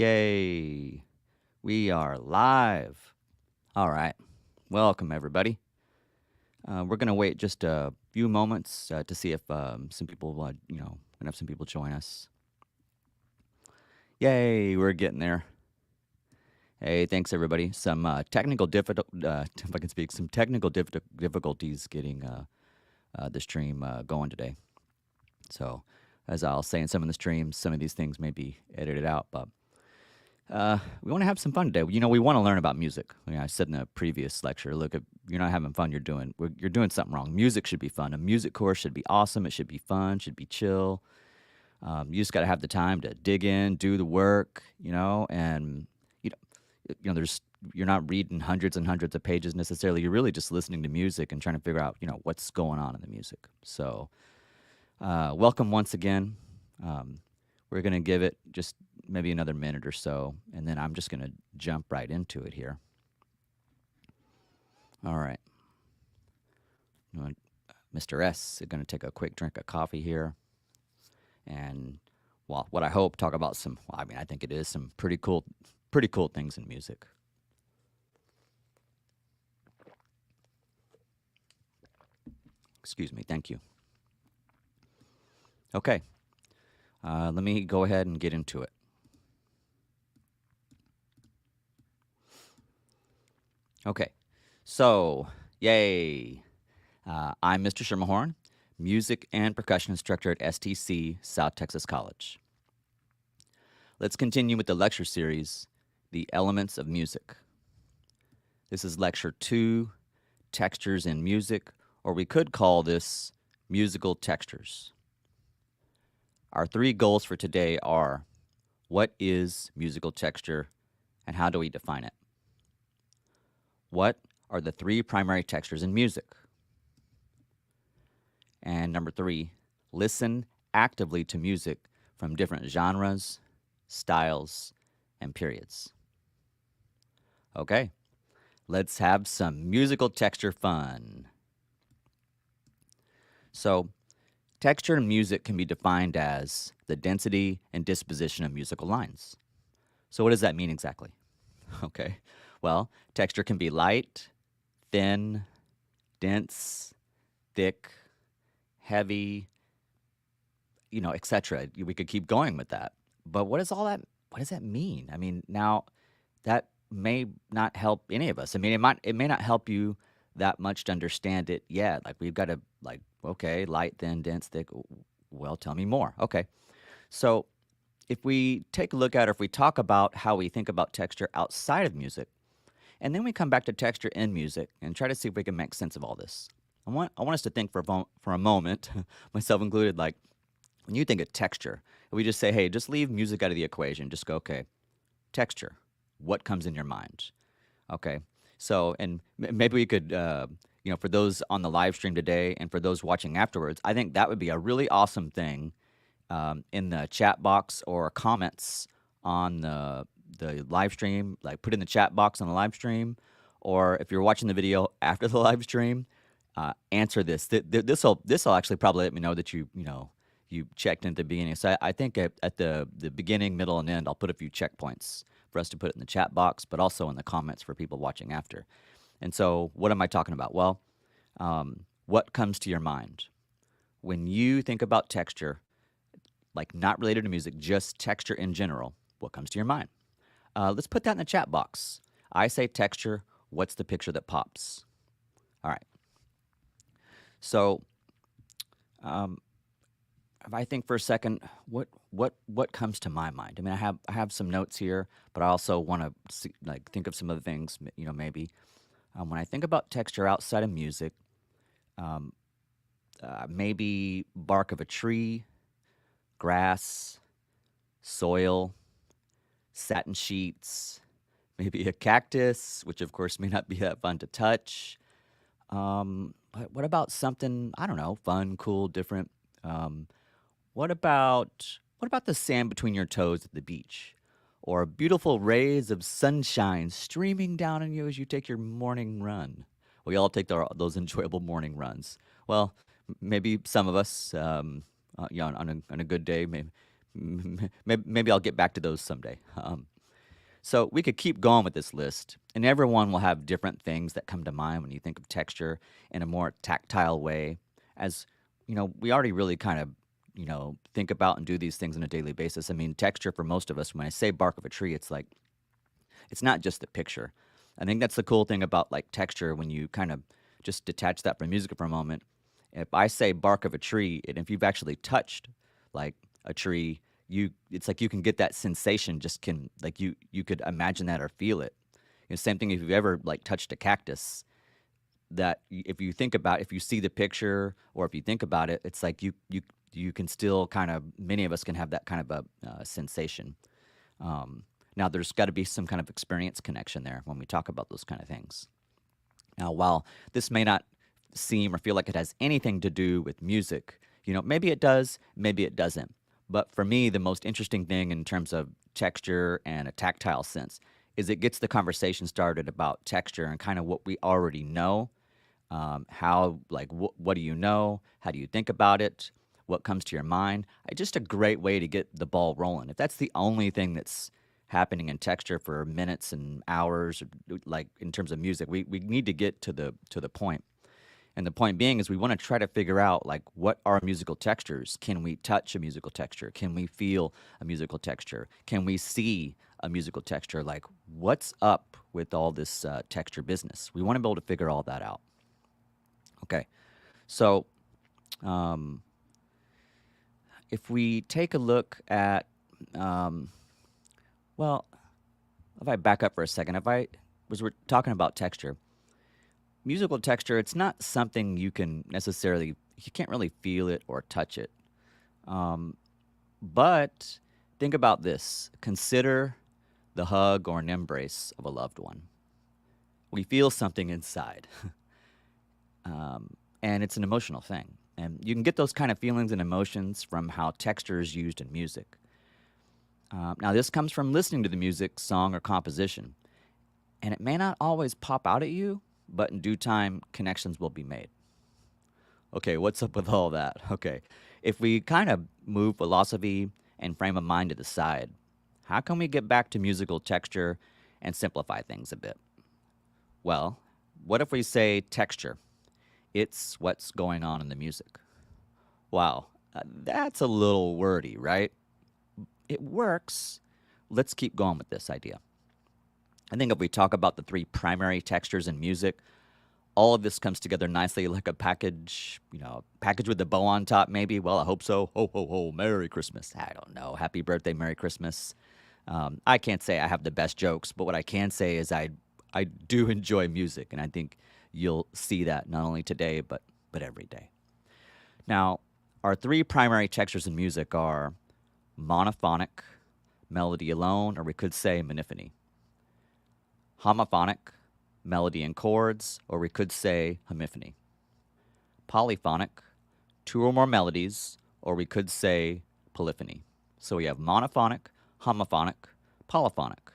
Yay! We are live. All right. Welcome, everybody. We're going to wait just a few moments to see if some people, going to have some people join us. Yay! We're getting there. Hey, thanks, everybody. Some technical if I can speak, some technical difficulties getting the stream going today. So, as I'll say in some of the streams, some of these things may be edited out, but we want to have some fun today. We want to learn about music. I said in a previous lecture, look, if you're not having fun, you're doing something wrong. Music should be fun. A music course should be awesome. It should be fun. Should be chill. You just got to have the time to dig in, do the work, and you're not reading hundreds and hundreds of pages necessarily. You're really just listening to music and trying to figure out, what's going on in the music. So, welcome once again. We're going to give it just maybe another minute or so, and then I'm just going to jump right into it here. All right. Mr. S is going to take a quick drink of coffee here. And, well, what I hope, talk about I think it is some pretty cool things in music. Excuse me. Thank you. Okay. Let me go ahead and get into it. Okay, so, yay. I'm Mr. Schermerhorn, music and percussion instructor at STC, South Texas College. Let's continue with the lecture series, The Elements of Music. This is lecture 2, Textures in Music, or we could call this Musical Textures. Our 3 goals for today are, what is musical texture and how do we define it? What are the 3 primary textures in music? And number 3, listen actively to music from different genres, styles, and periods. Okay, let's have some musical texture fun. So, texture in music can be defined as the density and disposition of musical lines. So what does that mean exactly? Okay, well, texture can be light, thin, dense, thick, heavy, etc. We could keep going with that. But what does that mean? I mean, now that may not help any of us. I mean, it may not help you that much to understand it yet. Like we've got to okay, light, thin, dense, thick. Well, tell me more. Okay. So if we take a look at, or if we talk about how we think about texture outside of music, and then we come back to texture in music and try to see if we can make sense of all this. I want us to think for a moment, myself included, like when you think of texture, we just say, hey, just leave music out of the equation. Just go, okay, texture. What comes in your mind? Okay. So, and maybe we could, for those on the live stream today and for those watching afterwards, I think that would be a really awesome thing in the chat box or comments on the live stream, like put in the chat box on the live stream, or if you're watching the video after the live stream, answer this. This will actually probably let me know that you checked in at the beginning. So I think at the beginning, middle, and end, I'll put a few checkpoints for us to put it in the chat box, but also in the comments for people watching after. And so what am I talking about? Well, what comes to your mind? When you think about texture, like not related to music, just texture in general, what comes to your mind? Let's put that in the chat box. I say texture, what's the picture that pops? All right. So if I think for a second, what comes to my mind? I mean, I have some notes here, but I also want to think of some other things, maybe. When I think about texture outside of music, maybe bark of a tree, grass, soil, satin sheets, maybe a cactus, which of course may not be that fun to touch. But what about something, I don't know, fun, cool, different? What about the sand between your toes at the beach? Or beautiful rays of sunshine streaming down on you as you take your morning run? We all take those enjoyable morning runs. Well, maybe some of us, on a good day, Maybe I'll get back to those someday. So we could keep going with this list, and everyone will have different things that come to mind when you think of texture in a more tactile way. As we already really kind of think about and do these things on a daily basis. I mean, texture for most of us. When I say bark of a tree, it's like it's not just the picture. I think that's the cool thing about like texture when you kind of just detach that from music for a moment. If I say bark of a tree, and if you've actually touched like a tree, it's like you can get that sensation. Just can like you could imagine that or feel it. Same thing if you've ever like touched a cactus. If you think about, if you see the picture or if you think about it, it's like you can still kind of, many of us can have that kind of a sensation. Now, there's got to be some kind of experience connection there when we talk about those kind of things. Now, while this may not seem or feel like it has anything to do with music, maybe it does, maybe it doesn't. But for me, the most interesting thing in terms of texture and a tactile sense is it gets the conversation started about texture and kind of what we already know. How, like, what do you know? How do you think about it? What comes to your mind? Just a great way to get the ball rolling. If that's the only thing that's happening in texture for minutes and hours, like in terms of music, we need to get to the point. And the point being is we want to try to figure out like what are musical textures? Can we touch a musical texture? Can we feel a musical texture? Can we see a musical texture? Like what's up with all this texture business? We want to be able to figure all that out. Okay, so um, if we take a look at, um, well, if I back up for a second, if I was we're talking about texture, musical texture, it's not something you can necessarily, you can't really feel it or touch it. Um, but think about this. Consider the hug or an embrace of a loved one. We feel something inside, and it's an emotional thing. And you can get those kind of feelings and emotions from how texture is used in music. Now, this comes from listening to the music, song, or composition. And it may not always pop out at you, but in due time, connections will be made. Okay, what's up with all that? Okay, if we kind of move philosophy and frame of mind to the side, how can we get back to musical texture and simplify things a bit? Well, what if we say texture? It's what's going on in the music. Wow, that's a little wordy, right? It works. Let's keep going with this idea. I think if we talk about the three primary textures in music, all of this comes together nicely like a package, package with a bow on top, maybe. Well, I hope so. Ho, ho, ho, Merry Christmas. I don't know. Happy birthday, Merry Christmas. I can't say I have the best jokes, but what I can say is I do enjoy music, and I think you'll see that not only today, but every day. Now, our three primary textures in music are monophonic, melody alone, or we could say monophony. Homophonic, melody and chords, or we could say homophony. Polyphonic, two or more melodies, or we could say polyphony. So we have monophonic, homophonic, polyphonic.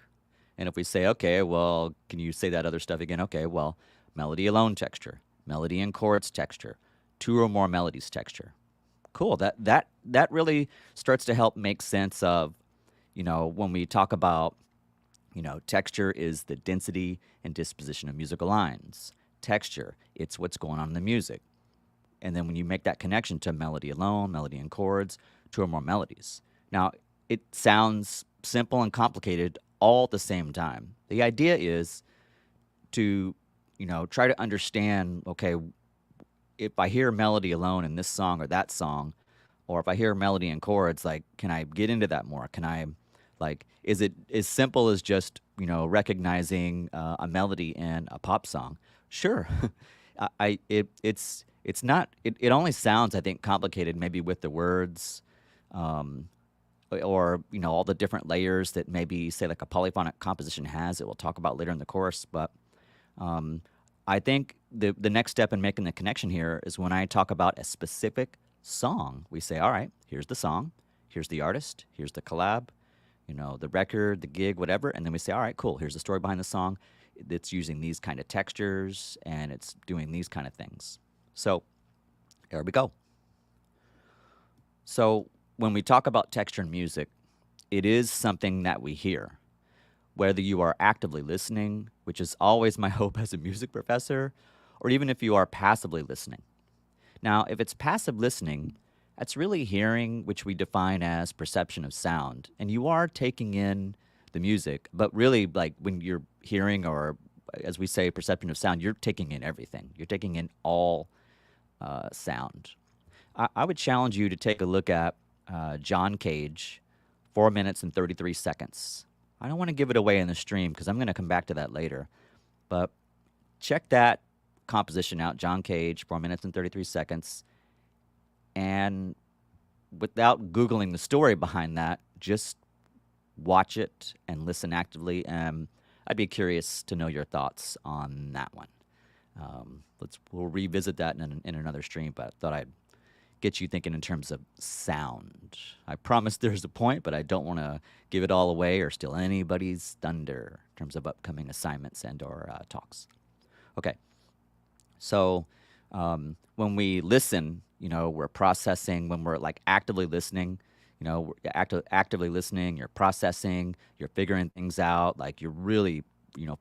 And if we say, okay, well, can you say that other stuff again? Okay, well, melody alone texture, melody and chords texture, two or more melodies texture. Cool. That really starts to help make sense of, when we talk about, texture is the density and disposition of musical lines. Texture, it's what's going on in the music. And then when you make that connection to melody alone, melody and chords, two or more melodies. Now, it sounds simple and complicated all at the same time. The idea is to, try to understand, okay, if I hear melody alone in this song or that song, or if I hear melody and chords, like, can I get into that more? Can I, like, is it as simple as just, recognizing a melody in a pop song? Sure. It's not, it only sounds, I think, complicated maybe with the words, um, or, all the different layers that maybe, say, like a polyphonic composition has that we'll talk about later in the course. But um, I think the next step in making the connection here is when I talk about a specific song, we say, all right, here's the song, here's the artist, here's the collab, the record, the gig, whatever. And then we say, all right, cool, here's the story behind the song. It's using these kind of textures and it's doing these kind of things. So there we go. So when we talk about texture in music, it is something that we hear, whether you are actively listening, which is always my hope as a music professor, or even if you are passively listening. Now, if it's passive listening, that's really hearing, which we define as perception of sound. And you are taking in the music, but really, like when you're hearing, or as we say, perception of sound, you're taking in everything. You're taking in all sound. I would challenge you to take a look at John Cage, 4 minutes and 33 seconds. I don't want to give it away in the stream because I'm going to come back to that later. But check that composition out, John Cage, 4 minutes and 33 seconds. And without Googling the story behind that, just watch it and listen actively. And I'd be curious to know your thoughts on that one. We'll revisit that in another stream, but I thought I'd get you thinking in terms of sound. I promise there's a point, but I don't want to give it all away or steal anybody's thunder in terms of upcoming assignments and or talks. Okay, so when we listen, we're processing. When we're like actively listening, we're actively listening, you're processing, you're figuring things out, like you're really,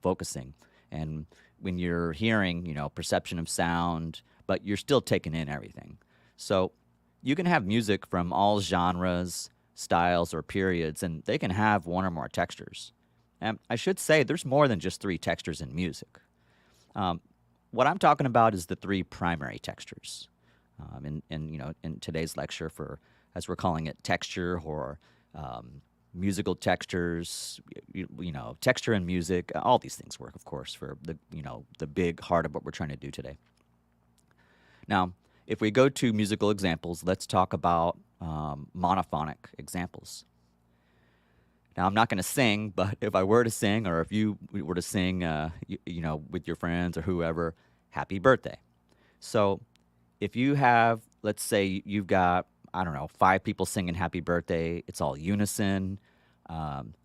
focusing. And when you're hearing, perception of sound, but you're still taking in everything. So you can have music from all genres, styles, or periods, and they can have one or more textures. And I should say there's more than just 3 textures in music. What I'm talking about is the 3 primary textures. In today's lecture, for as we're calling it, texture or musical textures, texture in music, all these things work, of course, for the big heart of what we're trying to do today. Now, if we go to musical examples, let's talk about monophonic examples. Now, I'm not going to sing, but if I were to sing, or if you were to sing, with your friends or whoever, happy birthday. So if you have, let's say you've got, 5 people singing happy birthday, it's all unison.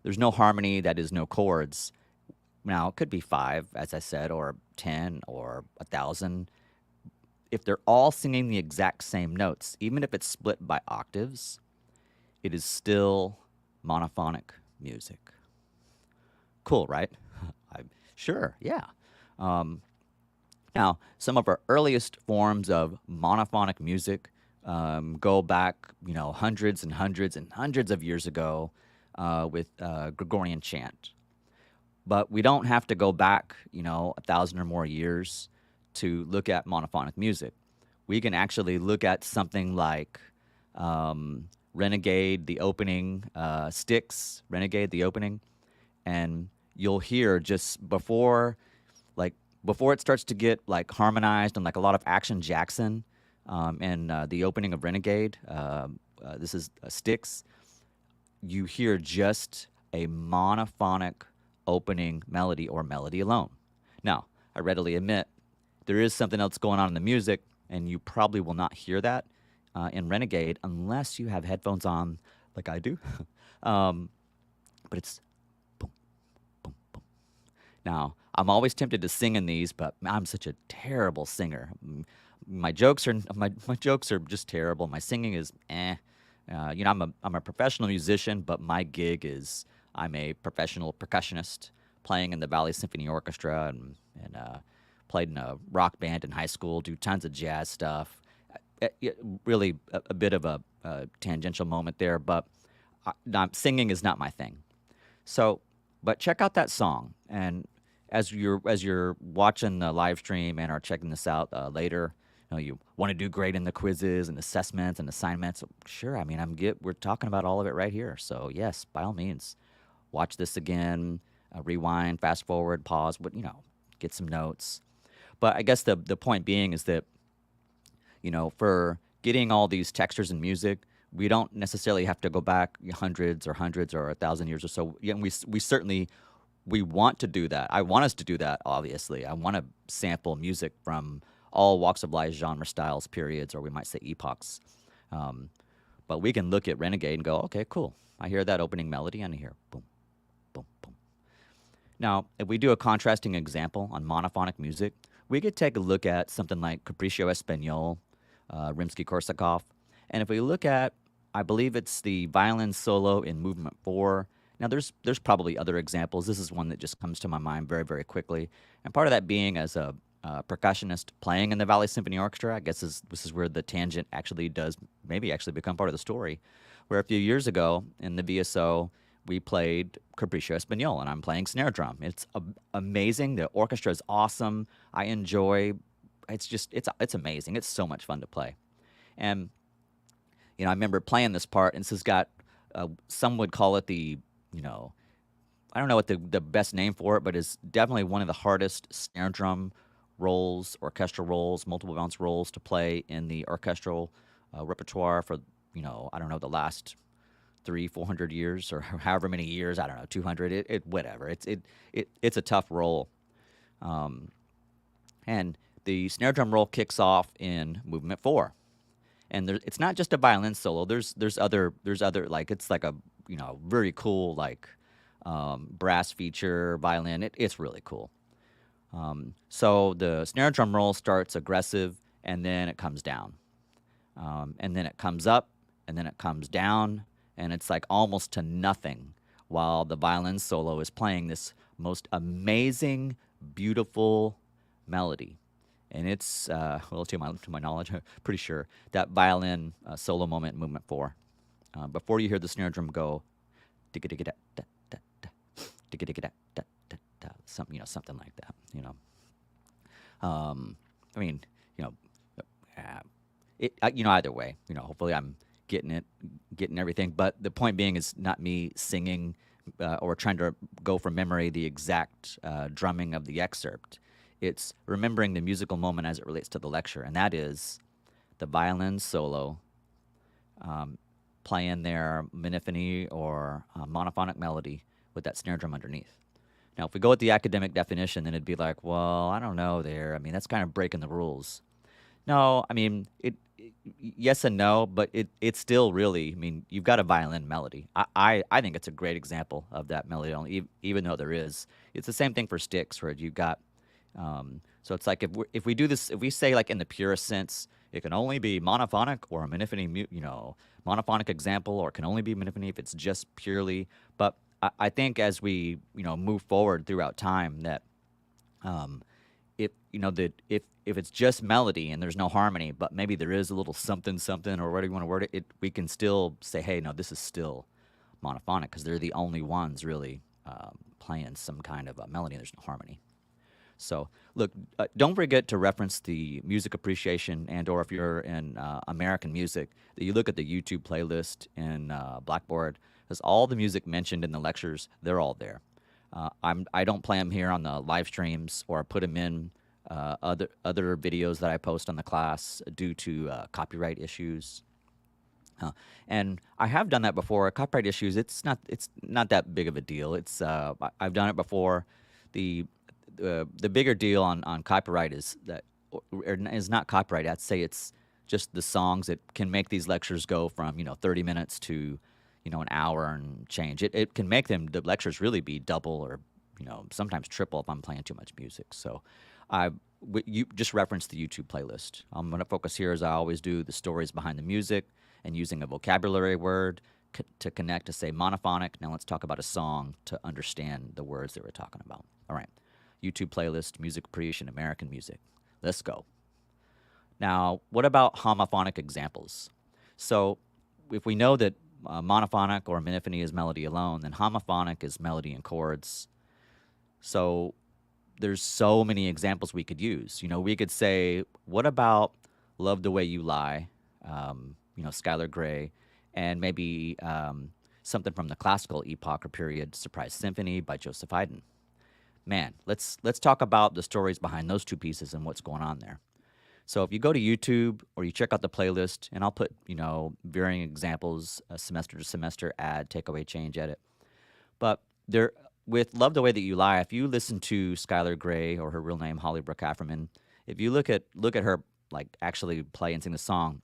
There's no harmony, that is no chords. Now, it could be 5, as I said, or 10, or 1,000. If they're all singing the exact same notes, even if it's split by octaves, it is still monophonic music. Cool, right? Sure, yeah. Now, some of our earliest forms of monophonic music go back, hundreds and hundreds and hundreds of years ago with Gregorian chant. But we don't have to go back, 1,000 or more years to look at monophonic music. We can actually look at something like Renegade, the opening, Styx, Renegade, the opening, and you'll hear just before it starts to get like harmonized and like a lot of Action Jackson and the opening of Renegade, this is Styx, you hear just a monophonic opening melody or melody alone. Now, I readily admit there is something else going on in the music, and you probably will not hear that in Renegade unless you have headphones on like I do. But it's boom, boom, boom. Now, I'm always tempted to sing in these, but I'm such a terrible singer. My jokes are just terrible. My singing is eh. I'm a professional musician, but my gig is I'm a professional percussionist playing in the Valley Symphony Orchestra and played in a rock band in high school, do tons of jazz stuff. Really a bit of a tangential moment there, but singing is not my thing. So, but check out that song, and as you're watching the live stream and are checking this out later, you want to do great in the quizzes and assessments and assignments. Sure, we're talking about all of it right here. So yes, by all means, watch this again, rewind, fast forward, pause, get some notes. But I guess the point being is that, for getting all these textures in music, we don't necessarily have to go back hundreds or 1,000 years or so. We certainly want to do that. I want us to do that, obviously. I want to sample music from all walks of life, genre, styles, periods, or we might say epochs. But we can look at Renegade and go, okay, cool. I hear that opening melody and I hear boom, boom, boom. Now, if we do a contrasting example on monophonic music, we could take a look at something like Capriccio Espagnol, Rimsky-Korsakov. And if we look at I believe it's the violin solo in movement 4. Now there's probably other examples. This is one that just comes to my mind very, very quickly. And part of that being as a percussionist playing in the Valley Symphony Orchestra, I guess this is where the tangent actually does maybe actually become part of the story. Where a few years ago in the VSO, we played Capriccio Espagnol, and I'm playing snare drum. It's amazing. The orchestra is awesome. I enjoy. It's amazing. It's so much fun to play. And I remember playing this part, and this has got some would call it the you know I don't know what the best name for it, but it's definitely one of the hardest snare drum rolls, orchestral rolls, multiple bounce rolls to play in the orchestral repertoire for I don't know, the last 300-400 years, or however many years, I don't know, 200, whatever. It's a tough roll. Um, and the snare drum roll kicks off in movement 4. And it's not just a violin solo. There's other, like, it's like a very cool, like, brass feature violin. It's really cool. So the snare drum roll starts aggressive, and then it comes down, and then it comes up, and then it comes down, and it's like almost to nothing while the violin solo is playing this most amazing, beautiful melody. And it's, well, to my knowledge, I'm pretty sure that violin solo moment in movement 4. Before you hear the snare drum go, digga digga da da da da, digga digga da da da da, something like that. I mean, you know, either way, hopefully I'm getting everything. But the point being is not me singing or trying to go from memory the exact drumming of the excerpt. It's remembering the musical moment as it relates to the lecture, and that is the violin solo playing their monophony or monophonic melody with that snare drum underneath. Now, if we go with the academic definition, then it'd be like, well, I don't know there. I mean, that's kind of breaking the rules. No, I mean, yes and no, but it's still really, I mean, you've got a violin melody. I think it's a great example of that melody, even though it's the same thing for sticks, where you've got, so it's like if we do this, if we say, like, in the purest sense, it can only be monophonic or a monophony, monophonic example, or it can only be monophony if it's just purely. But I think as we, move forward throughout time, that if it's just melody and there's no harmony, but maybe there is a little something something, or whatever you want to word it, we can still say, hey, no, this is still monophonic, because they're the only ones really playing some kind of a melody and there's no harmony. So look, don't forget to reference the music appreciation, or if you're in American music, that you look at the YouTube playlist in Blackboard, because all the music mentioned in the lectures, they're all there. I don't play them here on the live streams or put them in other videos that I post on the class due to copyright issues. And I have done that before. Copyright issues, it's not that big of a deal. I've done it before. The bigger deal on copyright is that, or is not copyright. I'd say it's just the songs that can make these lectures go from 30 minutes to an hour and change. It can make the lectures really be double, or sometimes triple if I'm playing too much music. So you just reference the YouTube playlist. I'm going to focus here, as I always do, the stories behind the music, and using a vocabulary word to connect, to say monophonic. Now let's talk about a song to understand the words that we're talking about. All right. YouTube playlist, music appreciation, American music. Let's go. Now, what about homophonic examples? So if we know that monophonic or monophony is melody alone, then homophonic is melody and chords. So there's so many examples we could use. We could say, what about Love the Way You Lie, Skylar Grey, and maybe something from the classical epoch or period, Surprise Symphony by Joseph Haydn. Man, let's talk about the stories behind those two pieces and what's going on there. So if you go to YouTube or you check out the playlist, and I'll put, varying examples, semester to semester, add, take away, change, edit. But there, with Love the Way That You Lie, if you listen to Skylar Grey, or her real name, Holly Brooke Ackerman, if you look at her, like, actually play and sing the song,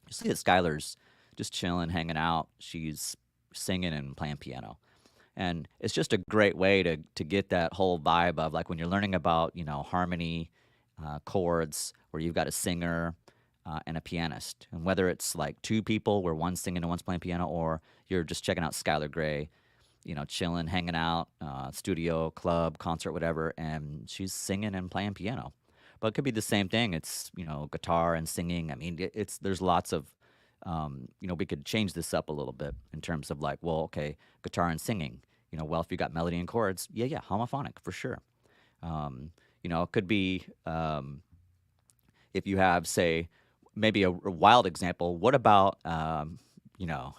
you see that Skylar's just chilling, hanging out. She's singing and playing piano. And it's just a great way to get that whole vibe of, like, when you're learning about, harmony, chords, where you've got a singer, and a pianist. And whether it's like two people where one's singing and one's playing piano, or you're just checking out Skylar Grey, chilling, hanging out, studio, club, concert, whatever, and she's singing and playing piano. But it could be the same thing. It's, guitar and singing. I mean, there's lots of, we could change this up a little bit in terms of like, well, okay, guitar and singing. Well, if you got melody and chords, yeah, homophonic for sure. It could be if you have, say, maybe a wild example. What about, you know,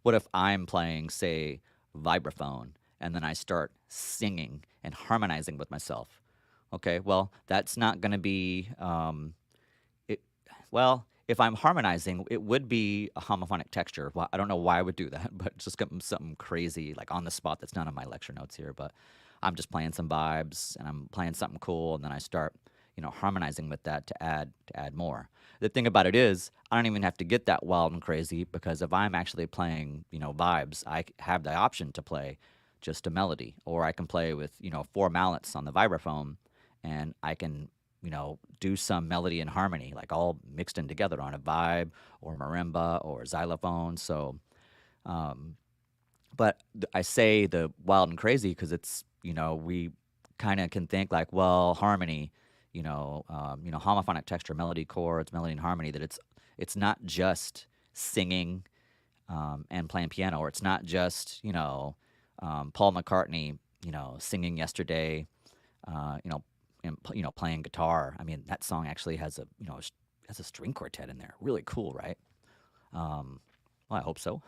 what if I'm playing, say, vibraphone, and then I start singing and harmonizing with myself? Okay, well, that's not going to be, it, well, if I'm harmonizing, it would be a homophonic texture. Well, I don't know why I would do that, but it's just something crazy, like on the spot that's not on my lecture notes here. But I'm just playing some vibes and I'm playing something cool, and then I start, harmonizing with that to add more. The thing about it is, I don't even have to get that wild and crazy, because if I'm actually playing, vibes, have the option to play just a melody, or I can play with, four mallets on the vibraphone, and I can, do some melody and harmony, like all mixed in together on a vibe or marimba or xylophone. So, um, but I say the wild and crazy because it's, we kind of can think like, well, harmony, homophonic texture, melody, chords, melody and harmony, that it's not just singing and playing piano, or it's not just, Paul McCartney, singing Yesterday, you know, and playing guitar. I mean, that song actually has a, has a string quartet in there. Really cool, right? Well, I hope so.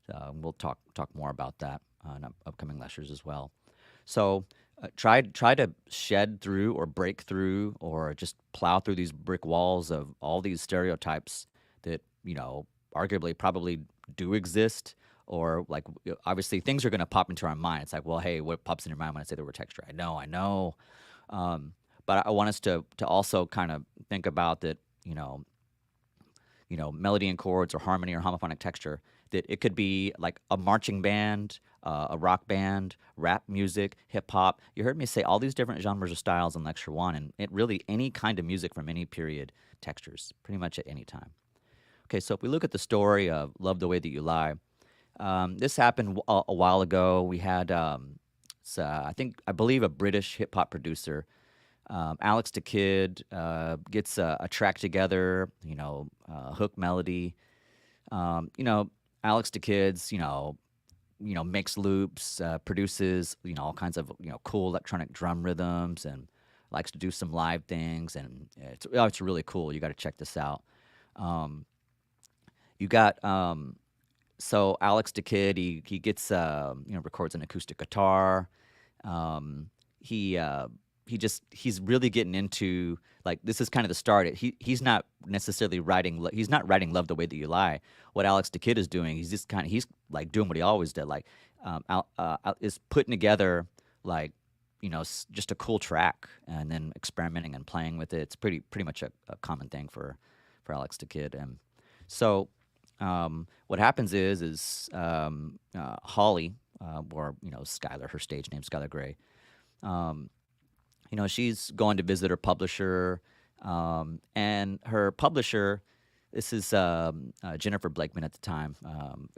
We'll talk more about that in upcoming lectures as well. So try to shed through or break through or just plow through these brick walls of all these stereotypes that arguably probably do exist. Or like, obviously things are going to pop into our mind. It's like, well, hey, what pops in your mind when I say the word texture? I know. But I want us to also kind of think about that. Melody and chords or harmony or homophonic texture, that it could be like a marching band, a rock band, rap music, hip hop. You heard me say all these different genres or styles in lecture one, and it really any kind of music from any period textures, pretty much at any time. Okay, so if we look at the story of Love the Way That You Lie, this happened a while ago. We had, I believe a British hip hop producer, Alex the Kid, gets a track together, hook melody. Alex the Kid's, makes loops, produces, all kinds of, cool electronic drum rhythms, and likes to do some live things. And it's really cool. You got to check this out. You got, so Alex the Kid, he gets, records an acoustic guitar. He, he's really getting into, like, this is kind of the start. He's not necessarily writing. He's not writing "Love the Way That You Lie." What Alex the Kid is doing, he's like doing what he always did. Like, is putting together, like, just a cool track, and then experimenting and playing with it. It's pretty much a common thing for Alex the Kid. And so what happens is Holly, or Skylar, her stage name, Skylar Grey. She's going to visit her publisher, and her publisher, this is Jennifer Blakeman at the time. And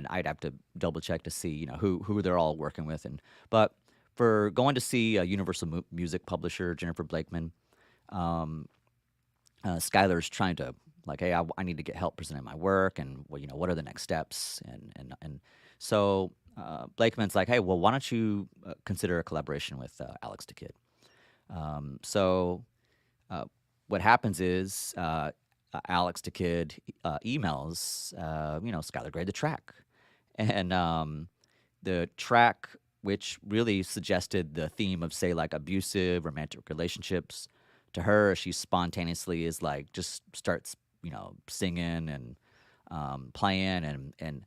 I'd have to double check to see, who they're all working with. But for going to see a Universal Music publisher, Jennifer Blakeman, Skylar's trying to, like, hey, I need to get help presenting my work, and what are the next steps, and so Blakeman's like, hey, well, why don't you consider a collaboration with Alex the Kid? So what happens is Alex the Kid emails Skylar Grey the track, and the track, which really suggested the theme of, say, like abusive romantic relationships. To her, she spontaneously is like, just starts singing and playing, and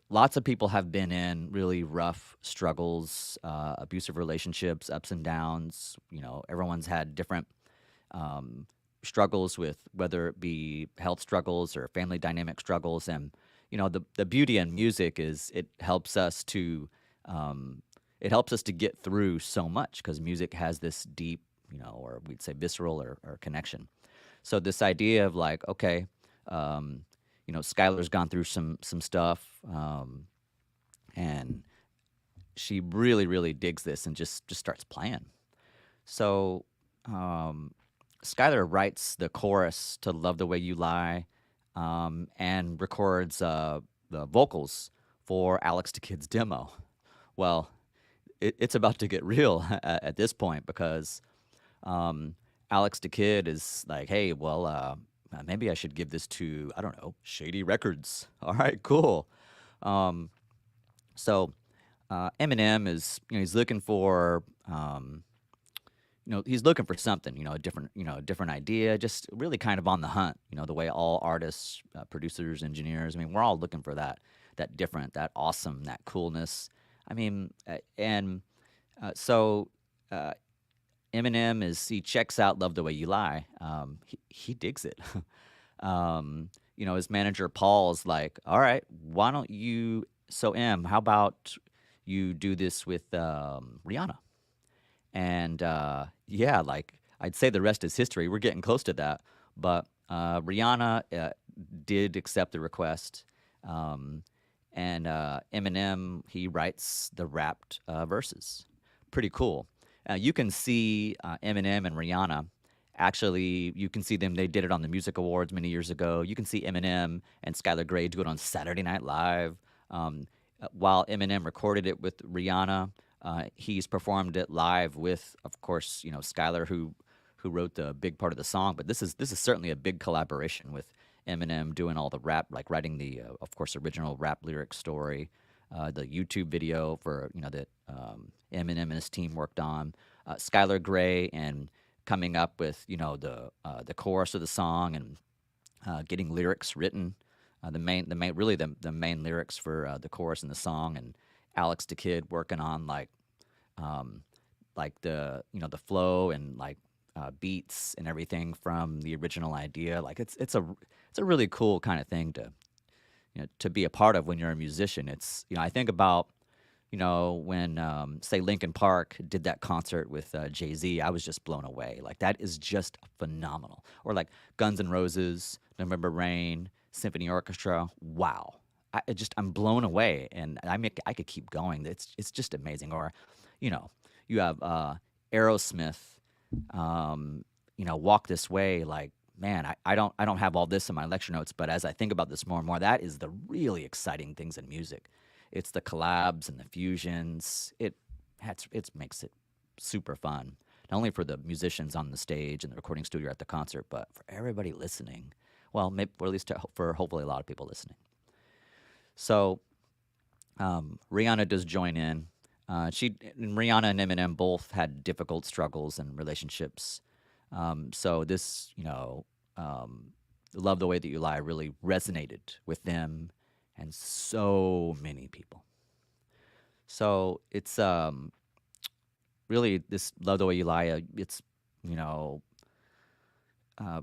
lots of people have been in really rough struggles, abusive relationships, ups and downs. Everyone's had different struggles with, whether it be health struggles or family dynamic struggles. And, the beauty in music is it helps us to get through so much, because music has this deep, or we'd say visceral or connection. So this idea of like, okay, Skylar's gone through some stuff, and she really really digs this and just starts playing. So Skylar writes the chorus to "Love the Way You Lie," and records the vocals for Alex the Kid's demo. Well, it's about to get real at this point because um, Alex the Kid is like, hey, well, maybe I should give this to, I don't know, Shady Records. All right, cool. Um, so Eminem is, he's looking for, he's looking for something, a different idea, just really kind of on the hunt, the way all artists, producers, engineers, I mean, we're all looking for that different, that awesome, that coolness. I mean, and so uh, Eminem he checks out "Love the Way You Lie." He digs it. His manager Paul's like, "All right, why don't you? So how about you do this with Rihanna?" And yeah, like I'd say the rest is history. We're getting close to that, but Rihanna did accept the request, um, and Eminem he writes the rapped verses. Pretty cool. You can see Eminem and Rihanna. Actually, you can see them. They did it on the Music Awards many years ago. You can see Eminem and Skylar Grey do it on Saturday Night Live. While Eminem recorded it with Rihanna, he's performed it live with, of course, Skylar, who wrote the big part of the song. But this is certainly a big collaboration with Eminem doing all the rap, like writing the, of course, original rap lyric story, the YouTube video for that Eminem and his team worked on, Skylar Grey and coming up with the chorus of the song and getting lyrics written, the main lyrics for the chorus and the song, and Alex the Kid working on um, like the flow and like beats and everything from the original idea. Like it's a really cool kind of thing to be a part of when you're a musician. It's I think about when say Linkin Park did that concert with Jay-Z. I was just blown away. Like that is just phenomenal. Or like Guns N' Roses, November Rain, Symphony Orchestra. Wow. I'm blown away, and I could keep going. It's just amazing. Or, you know, you have Aerosmith, Walk This Way. Like, man, I don't have all this in my lecture notes, but as I think about this more and more, that is the really exciting things in music. It's the collabs and the fusions. It makes it super fun, not only for the musicians on the stage and the recording studio at the concert, but for everybody listening. Well, maybe, or at least for hopefully a lot of people listening. So Rihanna does join in. Rihanna and Eminem both had difficult struggles and relationships. So this, Love the Way That You Lie really resonated with them and so many people. So it's really this Love the Way You Lie. It's you know uh,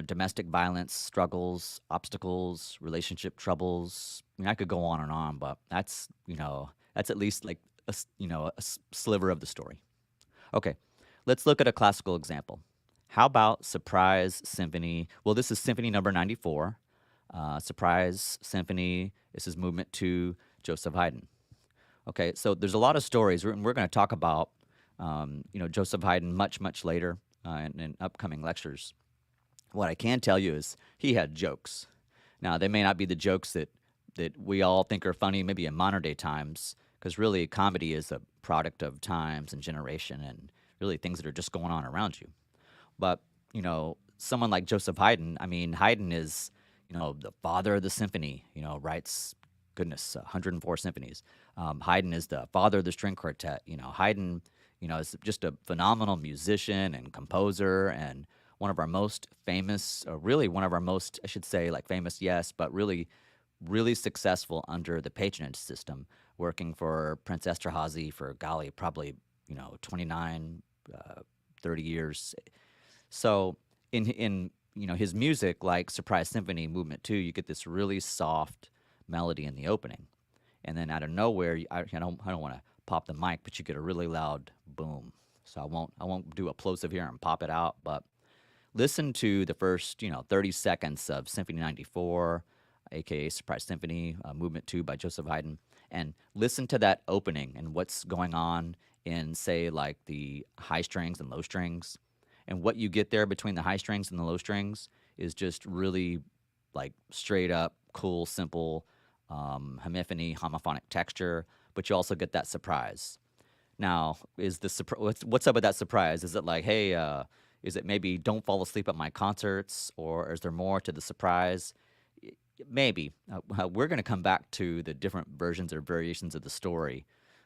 domestic violence struggles, obstacles, relationship troubles. I mean, I could go on and on, but that's at least like a sliver of the story. Okay, let's look at a classical example. How about Surprise Symphony? Well, this is Symphony Number 94. Surprise Symphony. This is Movement 2, Joseph Haydn. Okay, so there's a lot of stories. We're going to talk about Joseph Haydn much much later in upcoming lectures. What I can tell you is he had jokes. Now they may not be the jokes that we all think are funny, maybe in modern day times, because really comedy is a product of times and generation and really things that are just going on around you. But someone like Joseph Haydn. I mean, Haydn is the father of the symphony. Writes goodness 104 symphonies. Haydn is the father of the string quartet. Haydn is just a phenomenal musician and composer and one of our most famous, really one of our most, I should say, like famous, yes, but really, really successful under the patronage system, working for Prince Esterhazy for, golly, probably, 29, 30 years. So in his music, like Surprise Symphony, Movement 2, you get this really soft melody in the opening. And then out of nowhere, I don't want to pop the mic, but you get a really loud boom. So I won't do a plosive here and pop it out, but listen to the first 30 seconds of Symphony 94, aka Surprise Symphony, Movement 2 by Joseph Haydn, and listen to that opening and what's going on in, say, like the high strings and low strings. And what you get there between the high strings and the low strings is just really like straight up cool, simple homophonic texture, but you also get that surprise. Now, is the what's up with that surprise? Is it like, hey, is it maybe don't fall asleep at my concerts, or is there more to the surprise? Maybe. We're going to come back to the different versions or variations of the story,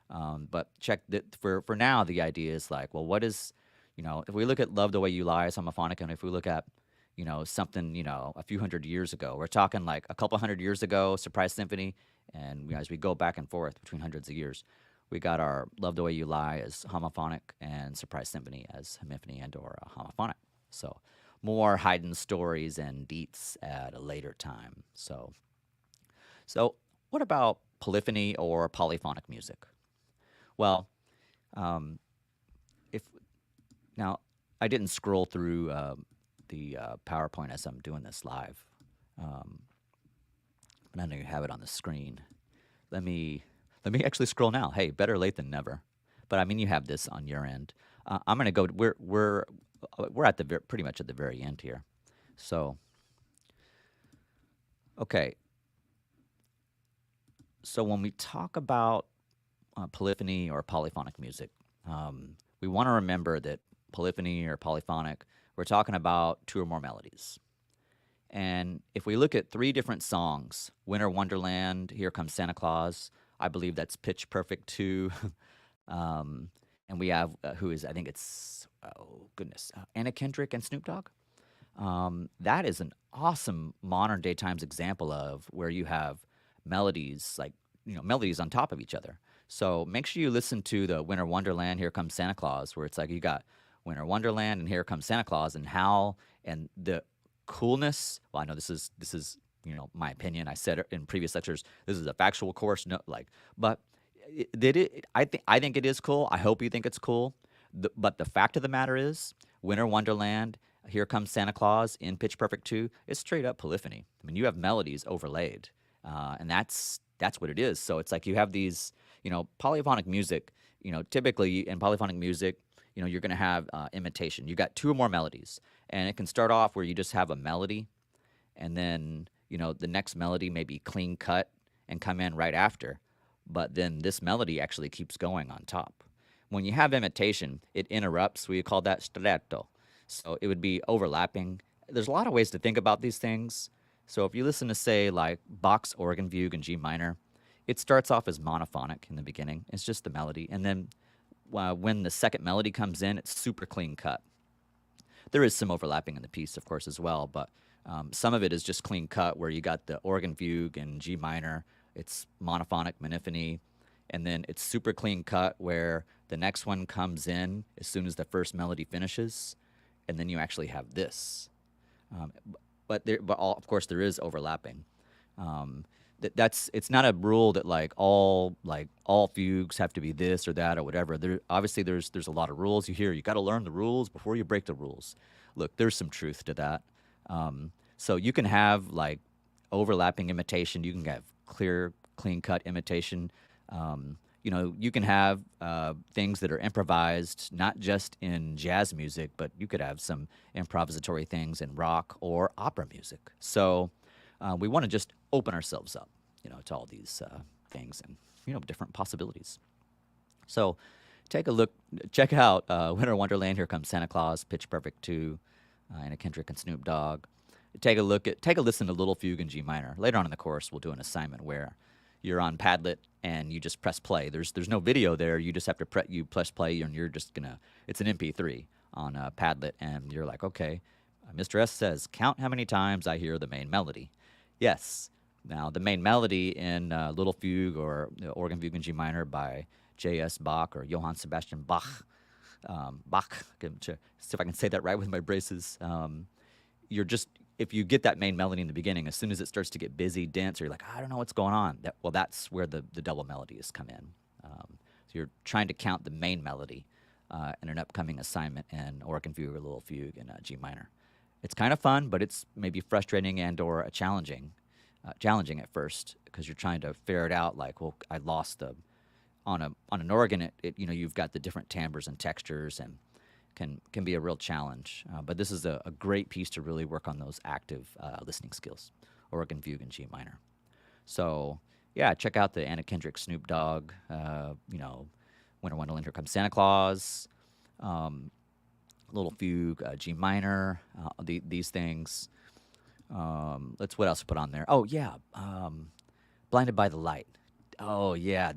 but check that for now. The idea is like, well, what is, if we look at "Love the Way You Lie" as homophonic, and if we look at something, a few hundred years ago. We're talking like a couple hundred years ago, Surprise Symphony, and as we go back and forth between hundreds of years, we got our Love the Way You Lie as homophonic and Surprise Symphony as homophony and or homophonic. So more Haydn stories and deets at a later time. So what about polyphony or polyphonic music? Well, um, if now I didn't scroll through the PowerPoint as I'm doing this live, um, but I know you have it on the screen. Let me actually scroll now. Hey, better late than never. But I mean, you have this on your end. I'm gonna go. We're at the pretty much at the very end here. So okay. So when we talk about polyphony or polyphonic music, we want to remember that polyphony or polyphonic, we're talking about two or more melodies. And if we look at three different songs, Winter Wonderland, Here Comes Santa Claus, I believe that's Pitch Perfect 2. um, and we have, who is, I think it's, oh goodness, Anna Kendrick and Snoop Dogg. That is an awesome modern day times example of where you have melodies, like, melodies on top of each other. So make sure you listen to the Winter Wonderland, Here Comes Santa Claus, where it's like you got Winter Wonderland and Here Comes Santa Claus, and how, and the coolness. Well, I know this is my opinion. I said it in previous lectures. This is a factual course, no, like, but I think it is cool. I hope you think it's cool. But the fact of the matter is, Winter Wonderland, Here Comes Santa Claus in Pitch Perfect 2 is straight up polyphony. I mean, you have melodies overlaid, and that's what it is. So it's like you have these, polyphonic music. Typically in polyphonic music, you're going to have imitation. You got two or more melodies, and it can start off where you just have a melody, and then the next melody may be clean cut and come in right after, but then this melody actually keeps going on top. When you have imitation, it interrupts. We call that stretto. So it would be overlapping. There's a lot of ways to think about these things. So if you listen to, say, like Bach's organ fugue in G minor, it starts off as monophonic in the beginning. It's just the melody, and then when the second melody comes in, it's super clean cut. There is some overlapping in the piece, of course, as well, but some of it is just clean cut, where you got the organ fugue in G minor, it's monophonic, monophony, and then it's super clean cut, where the next one comes in as soon as the first melody finishes, and then you actually have this. Of course, there is overlapping. It's not a rule that all fugues have to be this or that or whatever. Obviously there's a lot of rules. You got to learn the rules before you break the rules. Look, there's some truth to that. So you can have like overlapping imitation. You can have clear, clean cut imitation. You can have things that are improvised, not just in jazz music, but you could have some improvisatory things in rock or opera music. So we want to just open ourselves up, to all these things and, different possibilities. So take a look, check out Winter Wonderland, Here Comes Santa Claus, Pitch Perfect 2, Anna Kendrick and Snoop Dogg. Take a listen to Little Fugue in G minor. Later on in the course, we'll do an assignment where you're on Padlet and you just press play. There's no video there. You just have to press play, and you're just it's an MP3 on Padlet, and you're like, okay, Mr. S says, count how many times I hear the main melody. Yes. Now, the main melody in Little Fugue or Organ Fugue in G minor by J.S. Bach or Johann Sebastian Bach, see if I can say that right with my braces. If you get that main melody in the beginning, as soon as it starts to get busy, dense, or you're like, I don't know what's going on, that's where the double melodies come in. So you're trying to count the main melody in an upcoming assignment in organ fugue or little fugue in G minor. It's kind of fun, but it's maybe frustrating and or challenging at first because you're trying to figure it out. Like, well, I lost the on an organ. You've got the different timbres and textures and can be a real challenge. But this is a great piece to really work on those active listening skills, organ fugue in G minor. So yeah, check out the Anna Kendrick, Snoop Dogg, Winter Wonderland, Here Comes Santa Claus, Little Fugue, G minor, these things. What else put on there? Oh yeah, Blinded by the Light. Oh yeah,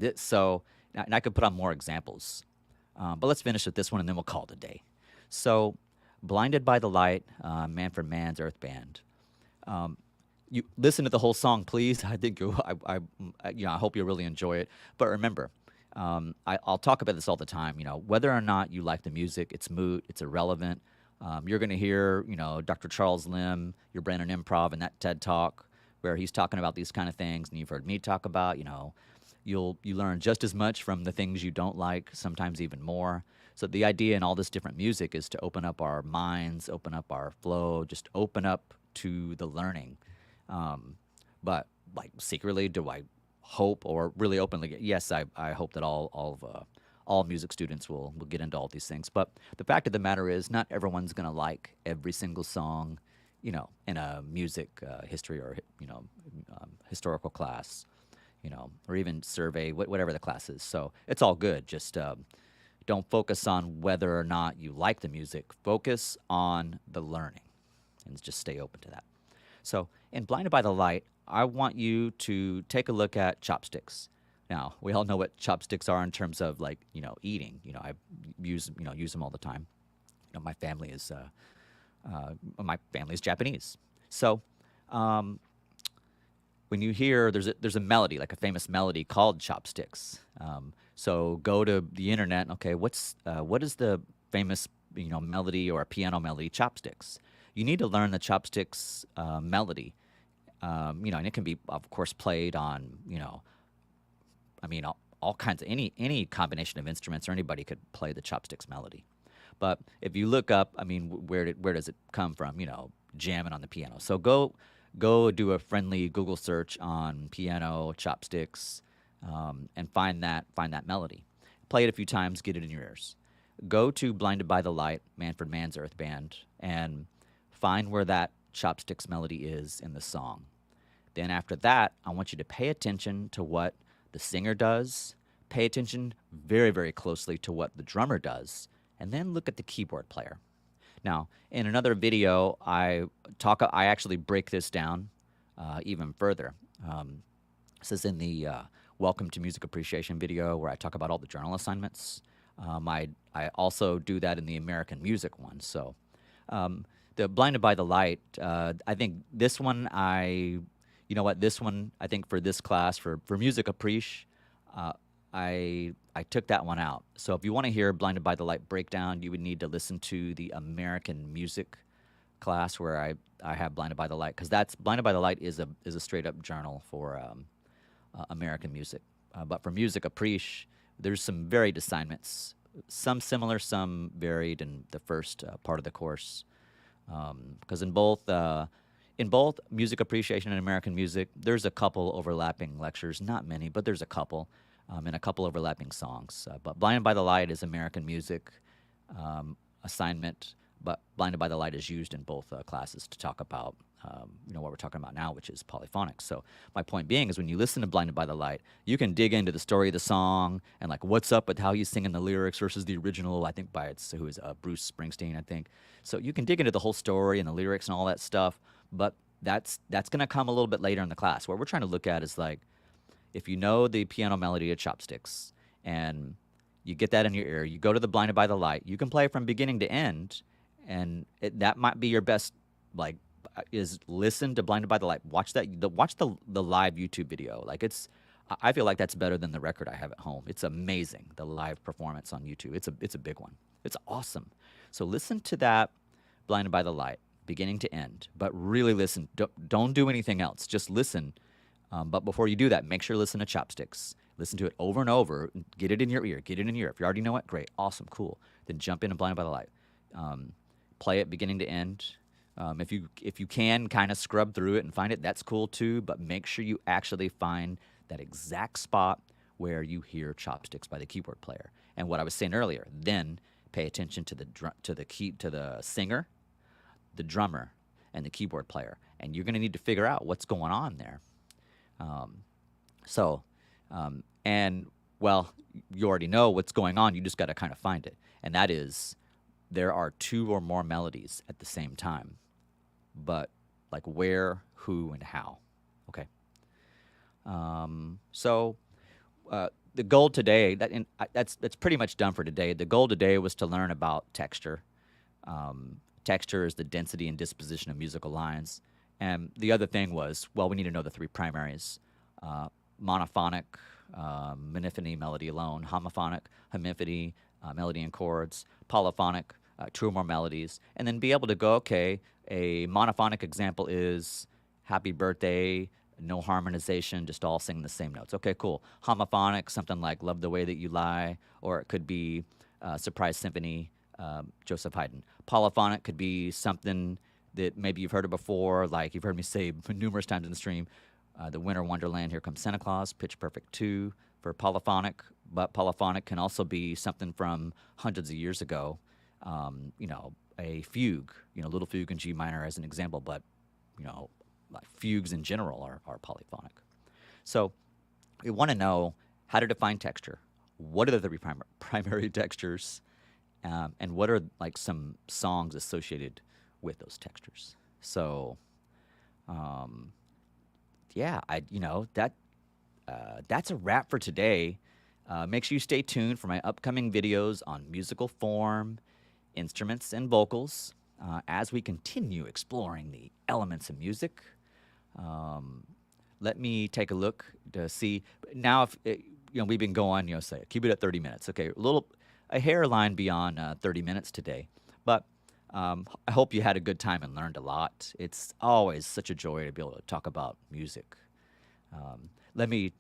and I could put on more examples, but let's finish with this one and then we'll call it a day. So, Blinded by the Light, Manfred Mann's Earth Band. You listen to the whole song, please. I think I hope you'll really enjoy it. But remember, I'll talk about this all the time. Whether or not you like the music, it's moot, it's irrelevant. You're going to hear, Dr. Charles Lim, your Brandon Improv, in that TED Talk where he's talking about these kind of things, and you've heard me talk about. You learn just as much from the things you don't like, sometimes even more. So the idea in all this different music is to open up our minds, open up our flow, just open up to the learning. But like secretly, do I hope or really openly? Yes, I hope that all music students will get into all these things. But the fact of the matter is, not everyone's going to like every single song, in a music history or historical class, or even survey, whatever the class is. So it's all good. Just don't focus on whether or not you like the music. Focus on the learning, and just stay open to that. So in Blinded by the Light, I want you to take a look at chopsticks. Now, we all know what chopsticks are in terms of eating. I use them all the time. My family is Japanese. So when you hear there's a melody, like a famous melody called chopsticks. So go to the internet. Okay, what is the famous melody or piano melody? Chopsticks. You need to learn the chopsticks melody. And it can be, of course, played on all kinds of any combination of instruments, or anybody could play the chopsticks melody. But if you look up, where does it come from? Jamming on the piano. So go do a friendly Google search on piano chopsticks, and find that melody. Play it a few times, get it in your ears. Go to Blinded by the Light, Manfred Mann's Earth Band, and find where that chopsticks melody is in the song. Then after that, I want you to pay attention to what the singer does. Pay attention very, very closely to what the drummer does, and then look at the keyboard player. Now, in another video, I actually break this down even further. This is in the Welcome to Music Appreciation video where I talk about all the journal assignments. I also do that in the American Music one. So the Blinded by the Light, I think this one, this one, I think for this class, for Music Appreciation, I took that one out. So if you want to hear Blinded by the Light breakdown, you would need to listen to the American Music class where I have Blinded by the Light, because Blinded by the Light is a straight up journal for American music. But for Music Appreciation, there's some varied assignments, some similar, some varied in the first part of the course. Because in both Music Appreciation and American Music, there's a couple overlapping lectures, not many, but there's a couple. And a couple overlapping songs. But Blinded by the Light is American Music assignment, but Blinded by the Light is used in both classes to talk about what we're talking about now, which is polyphonic. So my point being is when you listen to Blinded by the Light, you can dig into the story of the song and what's up with how he's singing the lyrics versus the original, I think by Bruce Springsteen, I think. So you can dig into the whole story and the lyrics and all that stuff, but that's going to come a little bit later in the class. What we're trying to look at is if you know the piano melody of chopsticks and you get that in your ear, you go to the Blinded by the Light, you can play from beginning to end, and that might be your best, is listen to Blinded by the Light. Watch the live YouTube video. I feel like that's better than the record I have at home. It's amazing, the live performance on YouTube. It's a big one. It's awesome. So listen to that Blinded by the Light, beginning to end, but really listen. Don't do anything else. Just listen. But before you do that, make sure to listen to chopsticks. Listen to it over and over. Get it in your ear. Get it in your ear. If you already know it, great. Awesome. Cool. then jump in and Blinded by the Light. Um, Play it beginning to end. If you can kind of scrub through it and find it, that's cool too. But make sure you actually find that exact spot where you hear Chopsticks by the keyboard player. And what I was saying earlier, then pay attention to the singer, the drummer, and the keyboard player, and you're going to need to figure out what's going on there. Um, so, and well, you already know what's going on. You just got to kind of find it, and that is there are two or more melodies at the same time, but like where, who, and how. Okay. So the goal today that's pretty much done for today. The goal today was to learn about texture. Texture is the density and disposition of musical lines, and the other thing was, well, we need to know the three primaries: monophonic, monophony, melody alone; homophonic, homophony, melody and chords; polyphonic, two or more melodies, and then be able to go, okay, a monophonic example is "Happy Birthday." No harmonization, just all singing the same notes. Okay, cool. Homophonic, something like "Love the Way That You Lie," or it could be "Surprise Symphony," Joseph Haydn. Polyphonic could be something that maybe you've heard of before, like you've heard me say numerous times in the stream, "The Winter Wonderland," "Here Comes Santa Claus," "Pitch Perfect 2" for polyphonic. But polyphonic can also be something from hundreds of years ago. A fugue, little fugue in G minor as an example, but you know, like fugues in general are polyphonic. So we want to know how to define texture. What are the three primary textures, and what are like some songs associated with those textures? So, yeah, that's a wrap for today. Make sure you stay tuned for my upcoming videos on musical form, instruments, and vocals as we continue exploring the elements of music. Let me take a look to see now if we've been going, say keep it at 30 minutes. Okay, a hairline beyond 30 minutes today, but I hope you had a good time and learned a lot. It's always such a joy to be able to talk about music. Let me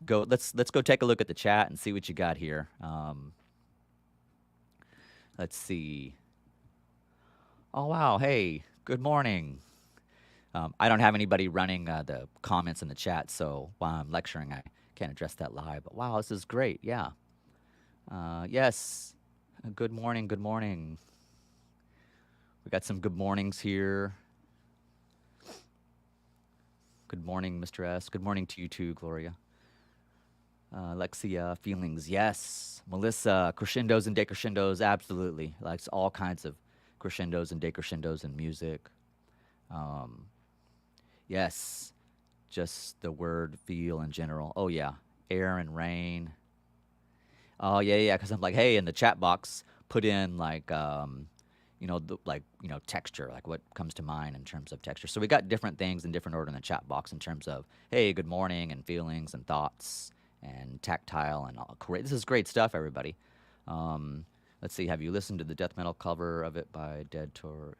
go. Let's go take a look at the chat and see what you got here. Let's see. Oh wow, hey, good morning. I don't have anybody running the comments in the chat, so while I'm lecturing, I can't address that live. But wow, this is great. Yeah. Yes. Good morning. Good morning. We got some good mornings here. Good morning, Mr. S. Good morning to you too, Gloria. Lexia, feelings. Yes. Melissa, crescendos and decrescendos. Absolutely. Likes all kinds of crescendos and decrescendos in music. Yes, just the word feel in general. Oh yeah, air and rain. Oh yeah, because I'm like, hey, in the chat box, put in like, texture, like what comes to mind in terms of texture. So we got different things in different order in the chat box in terms of, hey, good morning and feelings and thoughts and tactile and all. Great, this is great stuff, everybody. Let's see, have you listened to the death metal cover of it by Dead Tour?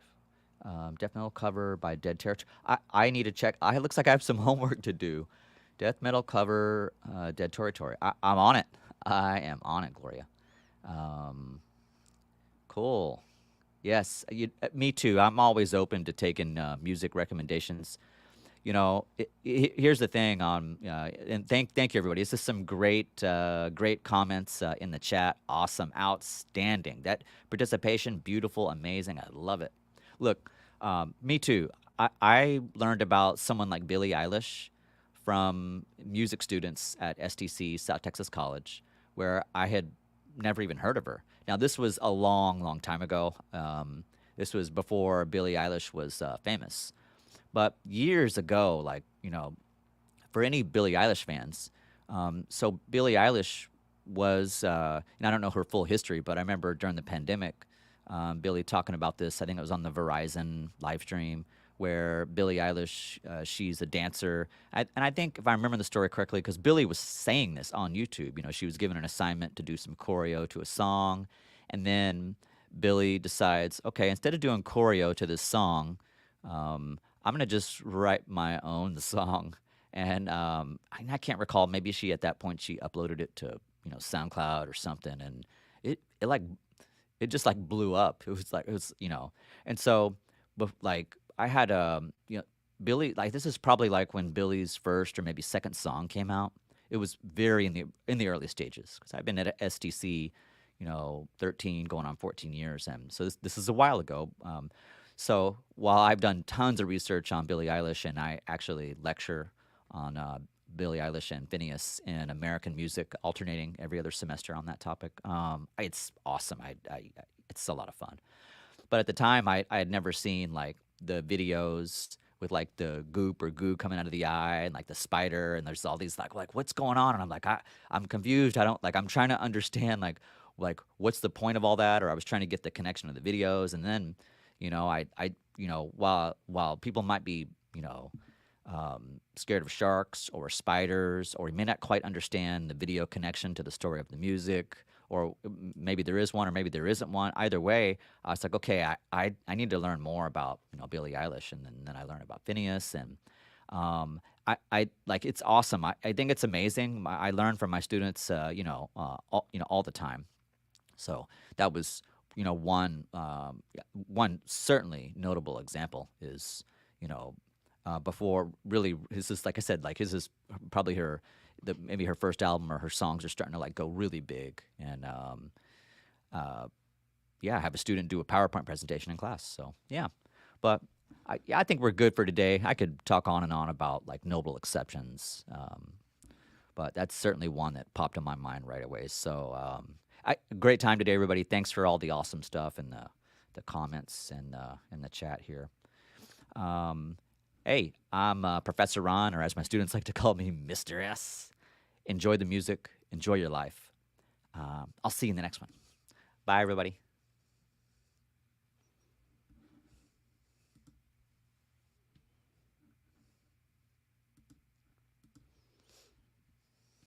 Death metal cover by Dead Territory. I need to check. It looks like I have some homework to do. Death metal cover, Dead Territory. I'm on it. I am on it, Gloria. Cool. Yes, me too. I'm always open to taking music recommendations. Here's the thing and thank you everybody. This is some great comments in the chat. Awesome, outstanding. That participation, beautiful, amazing. I love it. Look, me too. I learned about someone like Billie Eilish from music students at STC, South Texas College, where I had never even heard of her. Now, this was a long, long time ago. This was before Billie Eilish was famous. But years ago, for any Billie Eilish fans, so Billie Eilish was, and I don't know her full history, but I remember during the pandemic, Billie talking about this. I think it was on the Verizon live stream where Billie Eilish, she's a dancer. And I think if I remember the story correctly, because Billie was saying this on YouTube, she was given an assignment to do some choreo to a song. And then Billie decides, okay, instead of doing choreo to this song, I'm going to just write my own song. And I can't recall, maybe at that point, she uploaded it to, SoundCloud or something. And it like it just like blew up. It was like it was, and so, but like I had Billy, like this is probably like when Billy's first or maybe second song came out. It was very in the early stages because I've been at STC, 13 going on 14 years, and so this is a while ago. So while I've done tons of research on Billie Eilish, and I actually lecture on Billie Eilish and Phineas in American music, alternating every other semester on that topic. It's awesome. It's a lot of fun. But at the time, I had never seen like the videos with like the goop or goo coming out of the eye and like the spider and there's all these like what's going on, and I'm like I'm confused. I don't like I'm trying to understand like what's the point of all that, or I was trying to get the connection of the videos, and then I while people might be scared of sharks or spiders, or you may not quite understand the video connection to the story of the music, or maybe there is one, or maybe there isn't one. Either way, I was like, okay, I need to learn more about Billie Eilish, and then I learned about Phineas, and I like it's awesome. I think it's amazing. I learn from my students, all the time. So that was one certainly notable example is you know before really his is like I said, like his is probably maybe her first album, or her songs are starting to like go really big, and uh, yeah, have a student do a PowerPoint presentation in class. So yeah, but yeah, I think we're good for today. I could talk on and on about like notable exceptions, but that's certainly one that popped in my mind right away. So great time today, everybody. Thanks for all the awesome stuff and the comments and in the chat here. Um, hey, I'm Professor Ron, or as my students like to call me, Mr. S. Enjoy the music. Enjoy your life. I'll see you in the next one. Bye, everybody.